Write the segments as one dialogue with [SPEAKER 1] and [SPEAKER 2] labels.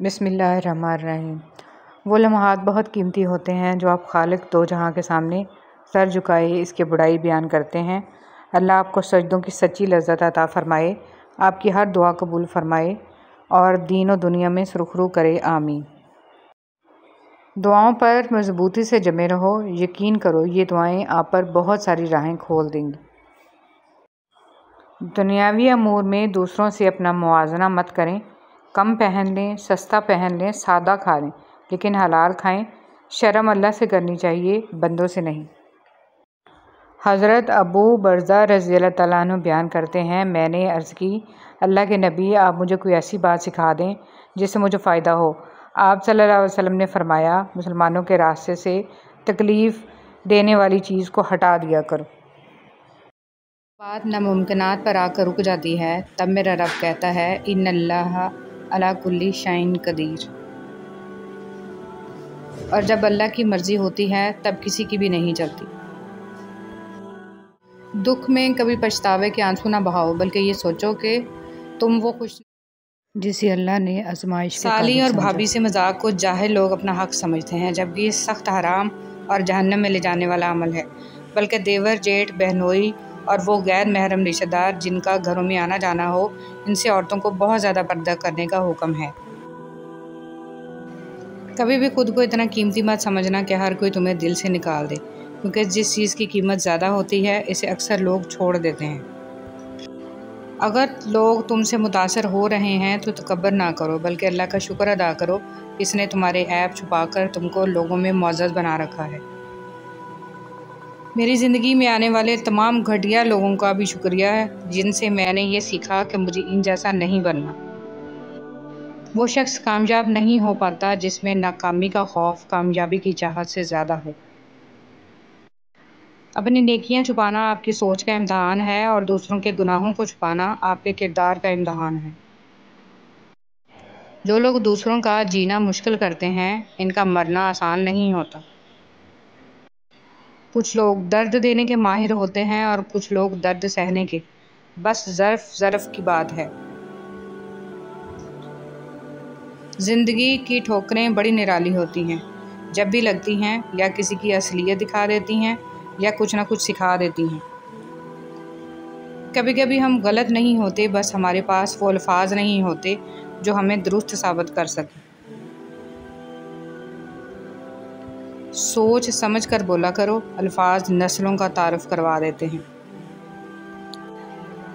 [SPEAKER 1] بسم اللہ الرحمن الرحیم۔ وہ لمحات بہت قیمتی ہوتے ہیں جو آپ خالق دو جہاں کے سامنے سر جھکائے اس کی بڑائی بیان کرتے ہیں۔ اللہ آپ کو سجدوں کی سچی لذت عطا فرمائے، آپ کی ہر دعا قبول فرمائے اور دین و دنیا میں سرخرو کرے، آمین۔ دعاؤں پر مضبوطی سے جمے رہو، یقین کرو یہ دعائیں آپ پر بہت ساری راہیں کھول دیں گی۔ دنیاوی امور میں دوسروں سے اپنا موازنہ مت کریں۔ کم پہن لیں، سستا پہن لیں، سادہ کھا لیں، لیکن حلال کھائیں۔ شرم اللہ سے کرنی چاہیے، بندوں سے نہیں۔ حضرت ابو برزہ رضی اللہ تعالیٰ عنہ بیان کرتے ہیں، میں نے عرض کی، اللہ کے نبی آپ مجھے کوئی ایسی بات سکھا دیں جس سے مجھے فائدہ ہو۔ آپ صلی اللہ علیہ وسلم نے فرمایا، مسلمانوں کے راستے سے تکلیف دینے والی چیز کو ہٹا دیا کرو۔ بات ناممکنات پر آ کر رک جاتی ہے، تب میرا رب کہتا ہے، ان اللہ علی کل شیء قدیر۔ اور جب اللہ کی مرضی ہوتی ہے تب کسی کی بھی نہیں چلتی۔ دکھ میں کبھی پچھتاوے کے آنسو نہ بہاؤ، بلکہ یہ سوچو کہ تم وہ خوش جسے اللہ نے آزمائش کے سالی اور بھابھی سے مذاق کو جاہل لوگ اپنا حق سمجھتے ہیں، جبکہ یہ سخت حرام اور جہنم میں لے جانے والا عمل ہے۔ بلکہ دیور، جیٹھ، بہنوئی اور وہ غیر محرم رشتہ دار جن کا گھروں میں آنا جانا ہو، ان سے عورتوں کو بہت زیادہ پردہ کرنے کا حکم ہے۔ کبھی بھی خود کو اتنا قیمتی مت سمجھنا کہ ہر کوئی تمہیں دل سے نکال دے، کیونکہ جس چیز کی قیمت زیادہ ہوتی ہے اسے اکثر لوگ چھوڑ دیتے ہیں۔ اگر لوگ تم سے متاثر ہو رہے ہیں تو تکبر نہ کرو، بلکہ اللہ کا شکر ادا کرو، اس نے تمہارے عیب چھپا کر تم کو لوگوں میں معزز بنا رکھا ہے۔ میری زندگی میں آنے والے تمام گھٹیا لوگوں کا بھی شکریہ ہے جن سے میں نے یہ سیکھا کہ مجھے ان جیسا نہیں بننا۔ وہ شخص کامیاب نہیں ہو پاتا جس میں ناکامی کا خوف کامیابی کی چاہت سے زیادہ ہو۔ اپنی نیکیاں چھپانا آپ کی سوچ کا امتحان ہے اور دوسروں کے گناہوں کو چھپانا آپ کے کردار کا امتحان ہے۔ جو لوگ دوسروں کا جینا مشکل کرتے ہیں، ان کا مرنا آسان نہیں ہوتا۔ کچھ لوگ درد دینے کے ماہر ہوتے ہیں اور کچھ لوگ درد سہنے کے، بس ظرف کی بات ہے۔ زندگی کی ٹھوکریں بڑی نرالی ہوتی ہیں، جب بھی لگتی ہیں یا کسی کی اصلیت دکھا دیتی ہیں یا کچھ نہ کچھ سکھا دیتی ہیں۔ کبھی کبھی ہم غلط نہیں ہوتے، بس ہمارے پاس وہ الفاظ نہیں ہوتے جو ہمیں درست ثابت کر سکیں۔ سوچ سمجھ کر بولا کرو، الفاظ نسلوں کا تعارف کروا دیتے ہیں۔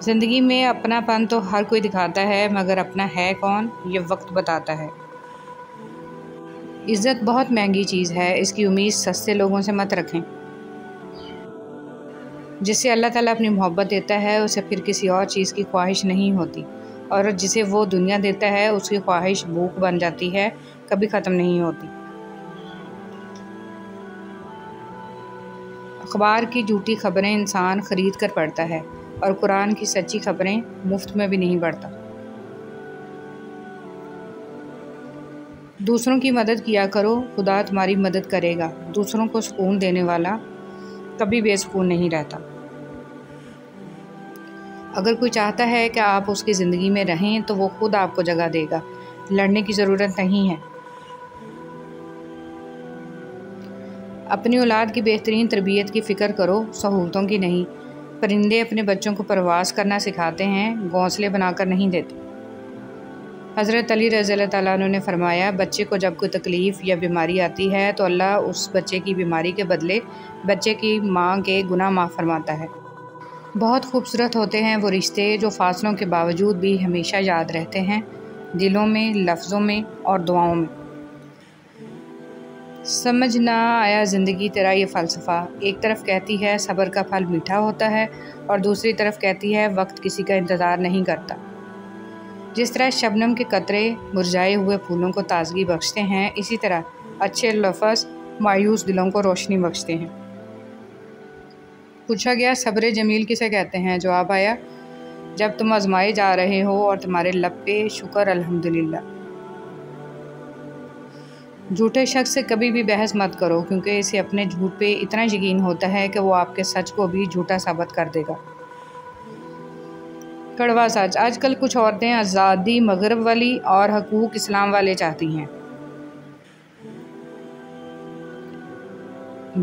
[SPEAKER 1] زندگی میں اپنا پن تو ہر کوئی دکھاتا ہے، مگر اپنا ہے کون یہ وقت بتاتا ہے۔ عزت بہت مہنگی چیز ہے، اس کی امید سستے لوگوں سے مت رکھیں۔ جس سے اللہ تعالیٰ اپنی محبت دیتا ہے اسے پھر کسی اور چیز کی خواہش نہیں ہوتی، اور جسے وہ دنیا دیتا ہے اس کی خواہش بھوک بن جاتی ہے، کبھی ختم نہیں ہوتی۔ اخبار کی جھوٹی خبریں انسان خرید کر پڑھتا ہے، اور قرآن کی سچی خبریں مفت میں بھی نہیں پڑھتا۔ دوسروں کی مدد کیا کرو، خدا تمہاری مدد کرے گا۔ دوسروں کو سکون دینے والا کبھی بے سکون نہیں رہتا۔ اگر کوئی چاہتا ہے کہ آپ اس کی زندگی میں رہیں تو وہ خود آپ کو جگہ دے گا، لڑنے کی ضرورت نہیں ہے۔ اپنی اولاد کی بہترین تربیت کی فکر کرو، سہولتوں کی نہیں۔ پرندے اپنے بچوں کو پرواز کرنا سکھاتے ہیں، گھونسلے بنا کر نہیں دیتے۔ حضرت علی رضی اللہ تعالیٰ عنہ نے فرمایا، بچے کو جب کوئی تکلیف یا بیماری آتی ہے تو اللہ اس بچے کی بیماری کے بدلے بچے کی ماں کے گناہ معاف فرماتا ہے۔ بہت خوبصورت ہوتے ہیں وہ رشتے جو فاصلوں کے باوجود بھی ہمیشہ یاد رہتے ہیں، دلوں میں، لفظوں میں اور دعاؤں میں۔ سمجھ نہ آیا زندگی تیرا یہ فلسفہ، ایک طرف کہتی ہے صبر کا پھل میٹھا ہوتا ہے اور دوسری طرف کہتی ہے وقت کسی کا انتظار نہیں کرتا۔ جس طرح شبنم کے قطرے مرجھائے ہوئے پھولوں کو تازگی بخشتے ہیں، اسی طرح اچھے لفظ مایوس دلوں کو روشنی بخشتے ہیں۔ پوچھا گیا، صبر جمیل کسے کہتے ہیں؟ جواب آیا، جب تم آزمائے جا رہے ہو اور تمہارے لب پہ شکر الحمدللہ۔ جھوٹے شخص سے کبھی بھی بحث مت کرو، کیونکہ اسے اپنے جھوٹ پہ اتنا یقین ہوتا ہے کہ وہ آپ کے سچ کو بھی جھوٹا ثابت کر دے گا۔ کڑوا سچ، آج کل کچھ عورتیں آزادی مغرب والی اور حقوق اسلام والے چاہتی ہیں۔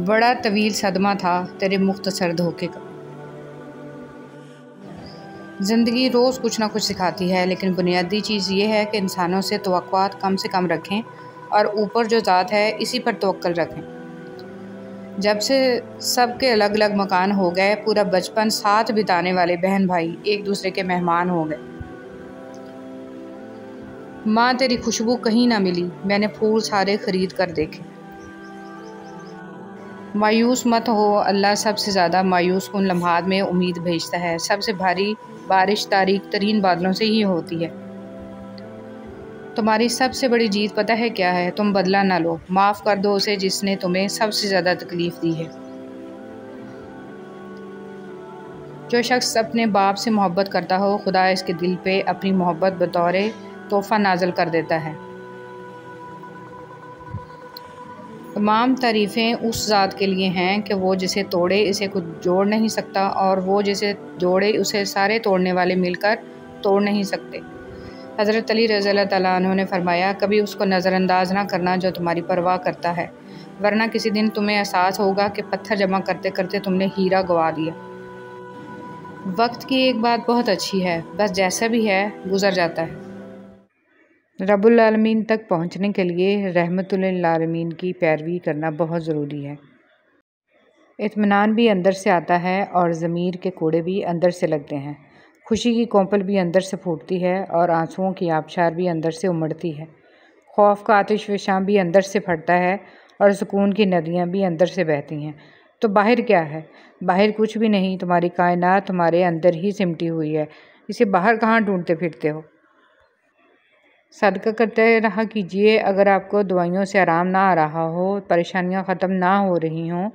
[SPEAKER 1] بڑا طویل صدمہ تھا تیرے مختصر دھوکے کا۔ زندگی روز کچھ نہ کچھ سکھاتی ہے، لیکن بنیادی چیز یہ ہے کہ انسانوں سے توقعات کم سے کم رکھیں اور اوپر جو ذات ہے اسی پر توکل رکھیں۔ جب سے سب کے الگ الگ مکان ہو گئے، پورا بچپن ساتھ بتانے والے بہن بھائی ایک دوسرے کے مہمان ہو گئے۔ ماں تیری خوشبو کہیں نہ ملی، میں نے پھول سارے خرید کر دیکھے۔ مایوس مت ہو، اللہ سب سے زیادہ مایوس کن لمحات میں امید بھیجتا ہے۔ سب سے بھاری بارش تاریک ترین بادلوں سے ہی ہوتی ہے۔ تمہاری سب سے بڑی جیت پتہ ہے کیا ہے؟ تم بدلہ نہ لو، معاف کر دو اسے جس نے تمہیں سب سے زیادہ تکلیف دی ہے۔ جو شخص اپنے باپ سے محبت کرتا ہو، خدا اس کے دل پہ اپنی محبت بطور تحفہ نازل کر دیتا ہے۔ تمام تعریفیں اس ذات کے لیے ہیں کہ وہ جسے توڑے اسے کچھ جوڑ نہیں سکتا، اور وہ جسے جوڑے اسے سارے توڑنے والے مل کر توڑ نہیں سکتے۔ حضرت علی رضی اللہ تعالیٰ عنہ نے فرمایا، کبھی اس کو نظر انداز نہ کرنا جو تمہاری پرواہ کرتا ہے، ورنہ کسی دن تمہیں احساس ہوگا کہ پتھر جمع کرتے کرتے تم نے ہیرا گوا دیا۔ وقت کی ایک بات بہت اچھی ہے، بس جیسا بھی ہے گزر جاتا ہے۔ رب العالمین تک پہنچنے کے لیے رحمت للعالمین کی پیروی کرنا بہت ضروری ہے۔ اطمینان بھی اندر سے آتا ہے اور ضمیر کے کوڑے بھی اندر سے لگتے ہیں۔ خوشی کی کونپل بھی اندر سے پھوٹتی ہے اور آنسوؤں کی آبشار بھی اندر سے امڑتی ہے۔ خوف کا آتش فشاں بھی اندر سے پھٹتا ہے اور سکون کی ندیاں بھی اندر سے بہتی ہیں۔ تو باہر کیا ہے؟ باہر کچھ بھی نہیں، تمہاری کائنات تمہارے اندر ہی سمٹی ہوئی ہے، اسے باہر کہاں ڈھونڈتے پھرتے ہو؟ صدقہ کرتے رہا کیجیے۔ اگر آپ کو دوائیوں سے آرام نہ آ رہا ہو، پریشانیاں ختم نہ ہو رہی ہوں،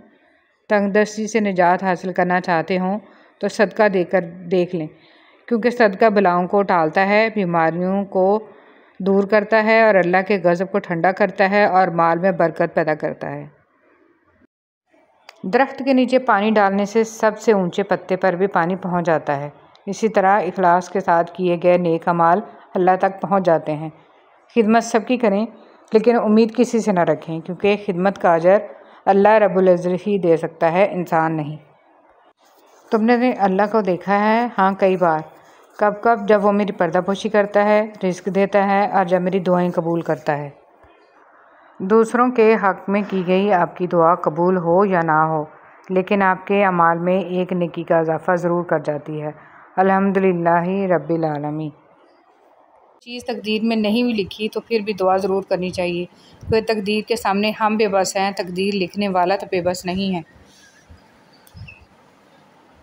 [SPEAKER 1] تنگ دستی سے نجات حاصل کرنا چاہتے ہوں تو صدقہ دے کر دیکھ لیں، کیونکہ صدقہ بلاؤں کو ٹالتا ہے، بیماریوں کو دور کرتا ہے اور اللہ کے غضب کو ٹھنڈا کرتا ہے اور مال میں برکت پیدا کرتا ہے۔ درخت کے نیچے پانی ڈالنے سے سب سے اونچے پتے پر بھی پانی پہنچ جاتا ہے۔ اسی طرح اخلاص کے ساتھ کیے گئے نیک اعمال اللہ تک پہنچ جاتے ہیں۔ خدمت سب کی کریں، لیکن امید کسی سے نہ رکھیں، کیونکہ خدمت کا اجر اللہ رب العزت ہی دے سکتا ہے، انسان نہیں۔ تم نے اللہ کو دیکھا ہے؟ ہاں، کئی بار۔ کب کب؟ جب وہ میری پردہ پوشی کرتا ہے، رزق دیتا ہے اور جب میری دعائیں قبول کرتا ہے۔ دوسروں کے حق میں کی گئی آپ کی دعا قبول ہو یا نہ ہو، لیکن آپ کے اعمال میں ایک نیکی کا اضافہ ضرور کر جاتی ہے۔ الحمدللہ رب العالمین۔ چیز تقدیر میں نہیں بھی لکھی تو پھر بھی دعا ضرور کرنی چاہیے، کیونکہ تقدیر کے سامنے ہم بے بس ہیں، تقدیر لکھنے والا تو بے بس نہیں ہے۔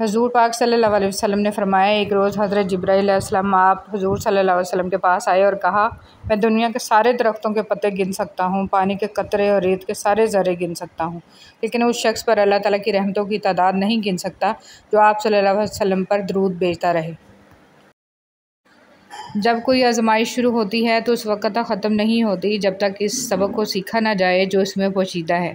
[SPEAKER 1] حضور پاک صلی اللہ علیہ وسلم نے فرمایا، ایک روز حضرت جبرائیل علیہ السلام آپ حضور صلی اللہ علیہ وسلم کے پاس آئے اور کہا، میں دنیا کے سارے درختوں کے پتے گن سکتا ہوں، پانی کے قطرے اور ریت کے سارے ذرے گن سکتا ہوں، لیکن اس شخص پر اللہ تعالیٰ کی رحمتوں کی تعداد نہیں گن سکتا جو آپ صلی اللہ علیہ وسلم پر درود بھیجتا رہے۔ جب کوئی آزمائش شروع ہوتی ہے تو اس وقت تک ختم نہیں ہوتی جب تک اس سبق کو سیکھا نہ جائے جو اس میں پوشیدہ ہے۔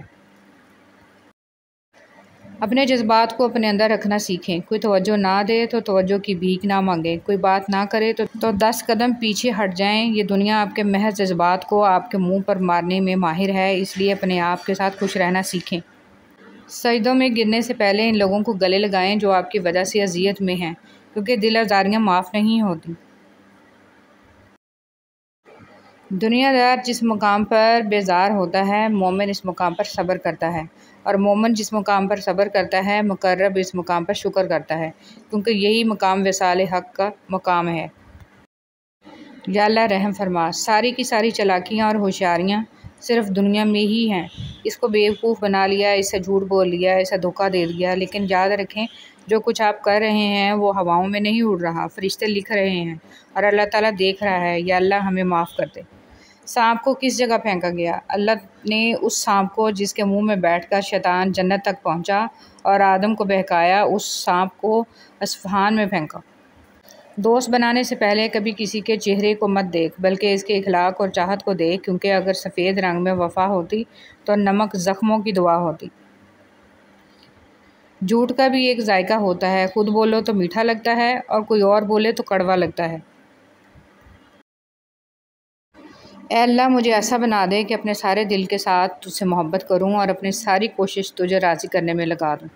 [SPEAKER 1] اپنے جذبات کو اپنے اندر رکھنا سیکھیں۔ کوئی توجہ نہ دے تو توجہ کی بھیک نہ مانگیں، کوئی بات نہ کرے تو 10 قدم پیچھے ہٹ جائیں۔ یہ دنیا آپ کے محض جذبات کو آپ کے منہ پر مارنے میں ماہر ہے، اس لیے اپنے آپ کے ساتھ خوش رہنا سیکھیں۔ سجدوں میں گرنے سے پہلے ان لوگوں کو گلے لگائیں جو آپ کی وجہ سے اذیت میں ہیں، کیونکہ دل آزاریاں معاف نہیں ہوتی۔ دنیا دار جس مقام پر بیزار ہوتا ہے، مومن اس مقام پر صبر کرتا ہے، اور مومن جس مقام پر صبر کرتا ہے، مقرب اس مقام پر شکر کرتا ہے، کیونکہ یہی مقام وصال حق کا مقام ہے۔ یا اللہ رحم فرما، ساری کی ساری چالاکیاں اور ہوشیاریاں صرف دنیا میں ہی ہیں۔ اس کو بیوقوف بنا لیا، اسے جھوٹ بول لیا، اسے دھوکہ دے دیا، لیکن یاد رکھیں جو کچھ آپ کر رہے ہیں وہ ہواؤں میں نہیں اڑ رہا، فرشتے لکھ رہے ہیں اور اللہ تعالیٰ دیکھ رہا ہے۔ یا اللہ ہمیں معاف کر دے۔ سانپ کو کس جگہ پھینکا گیا؟ اللہ نے اس سانپ کو جس کے منہ میں بیٹھ کر شیطان جنت تک پہنچا اور آدم کو بہکایا، اس سانپ کو اصفہان میں پھینکا۔ دوست بنانے سے پہلے کبھی کسی کے چہرے کو مت دیکھ، بلکہ اس کے اخلاق اور چاہت کو دیکھ، کیونکہ اگر سفید رنگ میں وفا ہوتی تو نمک زخموں کی دوا ہوتی۔ جھوٹ کا بھی ایک ذائقہ ہوتا ہے، خود بولو تو میٹھا لگتا ہے اور کوئی اور بولے تو کڑوا لگتا ہے۔ اے اللہ مجھے ایسا بنا دے کہ اپنے سارے دل کے ساتھ تجھ سے محبت کروں اور اپنی ساری کوشش تجھے راضی کرنے میں لگا دوں۔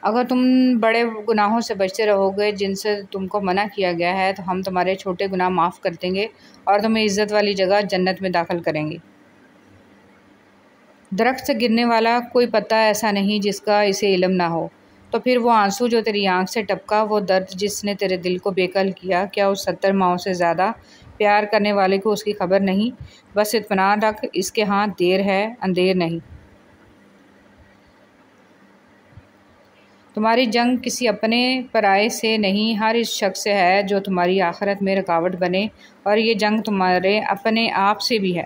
[SPEAKER 1] اگر تم بڑے گناہوں سے بچتے رہو گے جن سے تم کو منع کیا گیا ہے تو ہم تمہارے چھوٹے گناہ معاف کر دیں گے اور تمہیں عزت والی جگہ جنت میں داخل کریں گے۔ درخت سے گرنے والا کوئی پتا ایسا نہیں جس کا اسے علم نہ ہو، تو پھر وہ آنسو جو تیری آنکھ سے ٹپکا، وہ درد جس نے تیرے دل کو بےکل کیا، کیا اس 70 ماؤں سے زیادہ پیار کرنے والے کو اس کی خبر نہیں؟ بس اطمینان رکھ، اس کے ہاں دیر ہے اندیر نہیں۔ تمہاری جنگ کسی اپنے پرائے سے نہیں، ہر اس شخص سے ہے جو تمہاری آخرت میں رکاوٹ بنے، اور یہ جنگ تمہارے اپنے آپ سے بھی ہے۔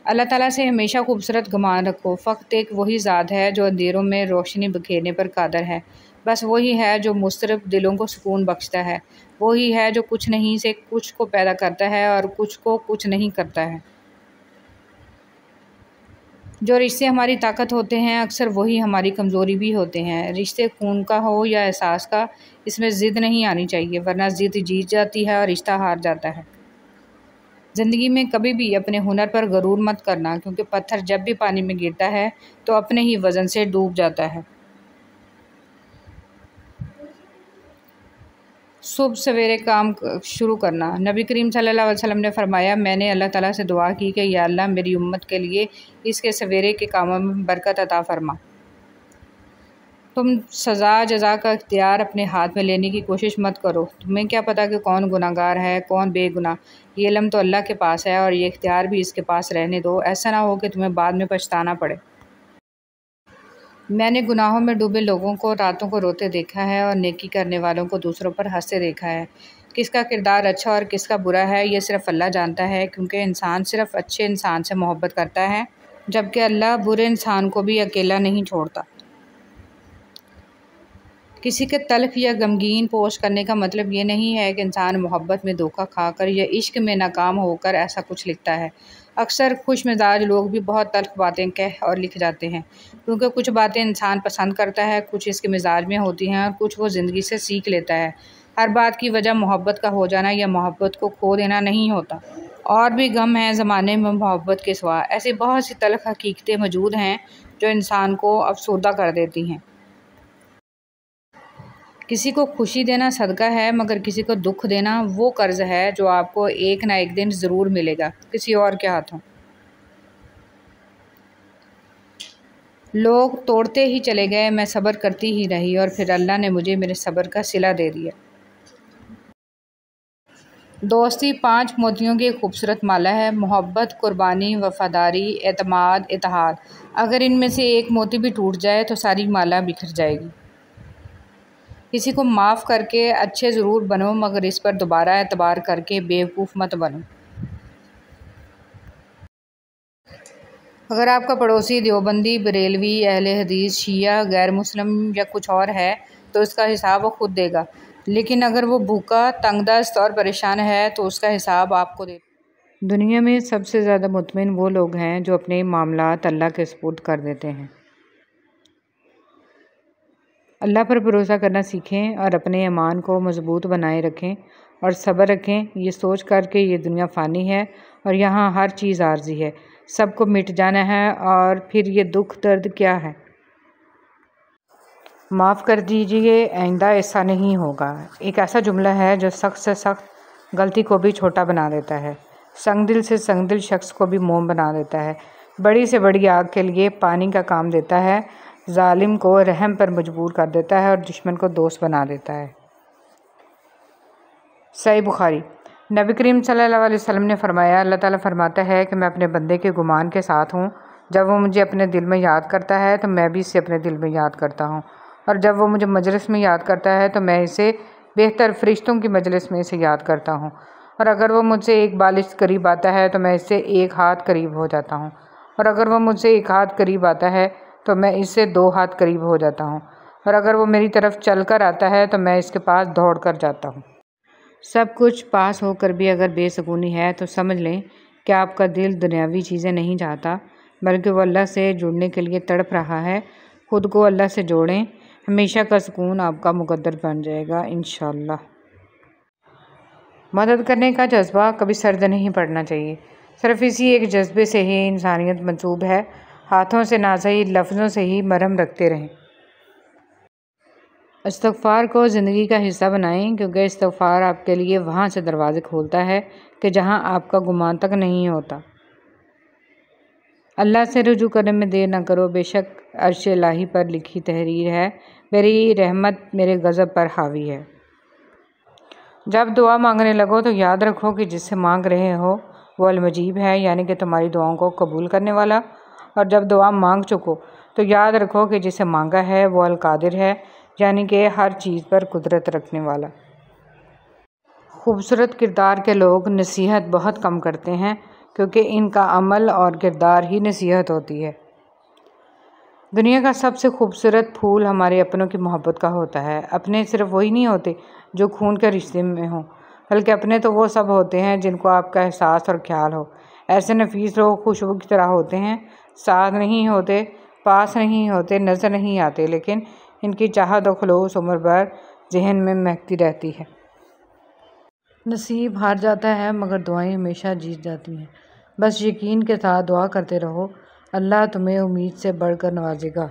[SPEAKER 1] اللہ تعالیٰ سے ہمیشہ خوبصورت گمان رکھو، فقط ایک وہی ذات ہے جو اندھیروں میں روشنی بکھیرنے پر قادر ہے، بس وہی ہے جو مضطرب دلوں کو سکون بخشتا ہے، وہی ہے جو کچھ نہیں سے کچھ کو پیدا کرتا ہے اور کچھ کو کچھ نہیں کرتا ہے۔ جو رشتے ہماری طاقت ہوتے ہیں اکثر وہی ہماری کمزوری بھی ہوتے ہیں۔ رشتے خون کا ہو یا احساس کا، اس میں ضد نہیں آنی چاہیے، ورنہ ضد جیت جاتی ہے اور رشتہ ہار جاتا ہے۔ زندگی میں کبھی بھی اپنے ہنر پر غرور مت کرنا، کیونکہ پتھر جب بھی پانی میں گرتا ہے تو اپنے ہی وزن سے ڈوب جاتا ہے۔ صبح سویرے کام شروع کرنا۔ نبی کریم صلی اللہ علیہ وسلم نے فرمایا، میں نے اللہ تعالیٰ سے دعا کی کہ یا اللہ میری امت کے لیے اس کے سویرے کے کاموں میں برکت عطا فرما۔ تم سزا جزا کا اختیار اپنے ہاتھ میں لینے کی کوشش مت کرو، تمہیں کیا پتہ کہ کون گناہ گار ہے کون بے گناہ، یہ علم تو اللہ کے پاس ہے اور یہ اختیار بھی اس کے پاس رہنے دو، ایسا نہ ہو کہ تمہیں بعد میں پچھتانا پڑے۔ میں نے گناہوں میں ڈوبے لوگوں کو راتوں کو روتے دیکھا ہے اور نیکی کرنے والوں کو دوسروں پر ہنستے دیکھا ہے۔ کس کا کردار اچھا اور کس کا برا ہے یہ صرف اللہ جانتا ہے، کیونکہ انسان صرف اچھے انسان سے محبت کرتا ہے، جبکہ اللہ برے انسان کو بھی اکیلا نہیں چھوڑتا۔ کسی کے تلخ یا غمگین پوسٹ کرنے کا مطلب یہ نہیں ہے کہ انسان محبت میں دھوکہ کھا کر یا عشق میں ناکام ہو کر ایسا کچھ لکھتا ہے۔ اکثر خوش مزاج لوگ بھی بہت تلخ باتیں کہہ اور لکھ جاتے ہیں، کیونکہ کچھ باتیں انسان پسند کرتا ہے، کچھ اس کے مزاج میں ہوتی ہیں اور کچھ وہ زندگی سے سیکھ لیتا ہے۔ ہر بات کی وجہ محبت کا ہو جانا یا محبت کو کھو دینا نہیں ہوتا۔ اور بھی غم ہیں زمانے میں محبت کے سوا، ایسی بہت سی تلخ حقیقتیں موجود ہیں جو انسان کو افسردہ کر دیتی ہیں۔ کسی کو خوشی دینا صدقہ ہے، مگر کسی کو دکھ دینا وہ قرض ہے جو آپ کو ایک نہ ایک دن ضرور ملے گا، کسی اور کے ہاتھوں۔ لوگ توڑتے ہی چلے گئے، میں صبر کرتی ہی رہی اور پھر اللہ نے مجھے میرے صبر کا صلہ دے دیا۔ دوستی 5 موتیوں کی ایک خوبصورت مالا ہے، محبت، قربانی، وفاداری، اعتماد، اتحاد۔ اگر ان میں سے ایک موتی بھی ٹوٹ جائے تو ساری مالا بکھر جائے گی۔ کسی کو معاف کر کے اچھے ضرور بنو، مگر اس پر دوبارہ اعتبار کر کے بیوقوف مت بنو۔ اگر آپ کا پڑوسی دیوبندی، بریلوی، اہل حدیث، شیعہ، غیر مسلم یا کچھ اور ہے تو اس کا حساب وہ خود دے گا، لیکن اگر وہ بھوکا، تنگ دست اور پریشان ہے تو اس کا حساب آپ کو دے گا۔ دنیا میں سب سے زیادہ مطمئن وہ لوگ ہیں جو اپنے معاملات اللہ کے سپرد کر دیتے ہیں۔ اللہ پر بھروسہ کرنا سیکھیں اور اپنے ایمان کو مضبوط بنائے رکھیں اور صبر رکھیں، یہ سوچ کر کہ یہ دنیا فانی ہے اور یہاں ہر چیز عارضی ہے، سب کو مٹ جانا ہے، اور پھر یہ دکھ درد کیا ہے۔ معاف کر دیجئے، آئندہ ایسا نہیں ہوگا، ایک ایسا جملہ ہے جو سخت سے سخت غلطی کو بھی چھوٹا بنا دیتا ہے، سنگ دل سے سنگ دل شخص کو بھی موم بنا دیتا ہے، بڑی سے بڑی آگ کے لیے پانی کا کام دیتا ہے، ظالم کو رحم پر مجبور کر دیتا ہے اور دشمن کو دوست بنا دیتا ہے۔ صحیح بخاری۔ نبی کریم صلی اللہ علیہ وسلم نے فرمایا، اللہ تعالیٰ فرماتا ہے کہ میں اپنے بندے کے گمان کے ساتھ ہوں، جب وہ مجھے اپنے دل میں یاد کرتا ہے تو میں بھی اسے اپنے دل میں یاد کرتا ہوں، اور جب وہ مجھے مجلس میں یاد کرتا ہے تو میں اسے بہتر فرشتوں کی مجلس میں اسے یاد کرتا ہوں، اور اگر وہ مجھ سے ایک بالش قریب آتا ہے تو میں اس سے 1 ہاتھ قریب ہو جاتا ہوں، اور اگر وہ مجھ سے 1 ہاتھ قریب آتا ہے تو میں اس سے 2 ہاتھ قریب ہو جاتا ہوں، اور اگر وہ میری طرف چل کر آتا ہے تو میں اس کے پاس دوڑ کر جاتا ہوں۔ سب کچھ پاس ہو کر بھی اگر بے سکونی ہے تو سمجھ لیں کہ آپ کا دل دنیاوی چیزیں نہیں چاہتا، بلکہ وہ اللہ سے جڑنے کے لیے تڑپ رہا ہے۔ خود کو اللہ سے جوڑیں، ہمیشہ کا سکون آپ کا مقدر بن جائے گا انشاءاللہ۔ مدد کرنے کا جذبہ کبھی سرد نہیں پڑنا چاہیے، صرف اسی ایک جذبے سے ہی انسانیت منسوب ہے۔ ہاتھوں سے نہ صحیح، لفظوں سے ہی مرہم رکھتے رہیں۔ استغفار کو زندگی کا حصہ بنائیں، کیونکہ استغفار آپ کے لیے وہاں سے دروازے کھولتا ہے کہ جہاں آپ کا گمان تک نہیں ہوتا۔ اللہ سے رجوع کرنے میں دیر نہ کرو، بے شک عرش الہی پر لکھی تحریر ہے، میری رحمت میرے غضب پر حاوی ہے۔ جب دعا مانگنے لگو تو یاد رکھو کہ جس سے مانگ رہے ہو وہ المجیب ہے، یعنی کہ تمہاری دعاؤں کو قبول کرنے والا، اور جب دعا مانگ چکو تو یاد رکھو کہ جسے مانگا ہے وہ القادر ہے، یعنی کہ ہر چیز پر قدرت رکھنے والا۔ خوبصورت کردار کے لوگ نصیحت بہت کم کرتے ہیں، کیونکہ ان کا عمل اور کردار ہی نصیحت ہوتی ہے۔ دنیا کا سب سے خوبصورت پھول ہمارے اپنوں کی محبت کا ہوتا ہے۔ اپنے صرف وہی نہیں ہوتے جو خون کے رشتے میں ہوں، بلکہ اپنے تو وہ سب ہوتے ہیں جن کو آپ کا احساس اور خیال ہو۔ ایسے نفیس لوگ خوشبو کی طرح ہوتے ہیں، ساتھ نہیں ہوتے، پاس نہیں ہوتے، نظر نہیں آتے، لیکن ان کی چاہت و خلوص عمر بھر ذہن میں مہکتی رہتی ہے۔ نصیب ہار جاتا ہے مگر دعائیں ہمیشہ جیت جاتی ہیں۔ بس یقین کے ساتھ دعا کرتے رہو، اللہ تمہیں امید سے بڑھ کر نوازے گا۔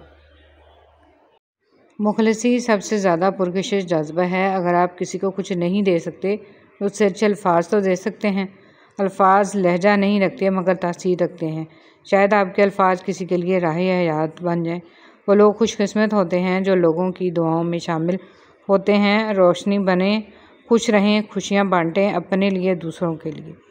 [SPEAKER 1] مخلصی سب سے زیادہ پرکشش جذبہ ہے۔ اگر آپ کسی کو کچھ نہیں دے سکتے تو اس سے اچھے الفاظ تو دے سکتے ہیں۔ الفاظ لہجہ نہیں رکھتے مگر تاثیر رکھتے ہیں۔ شاید آپ کے الفاظ کسی کے لیے راہ حیات بن جائیں۔ وہ لوگ خوش قسمت ہوتے ہیں جو لوگوں کی دعاؤں میں شامل ہوتے ہیں۔ روشنی بنیں، خوش رہیں، خوشیاں بانٹیں، اپنے لیے، دوسروں کے لیے۔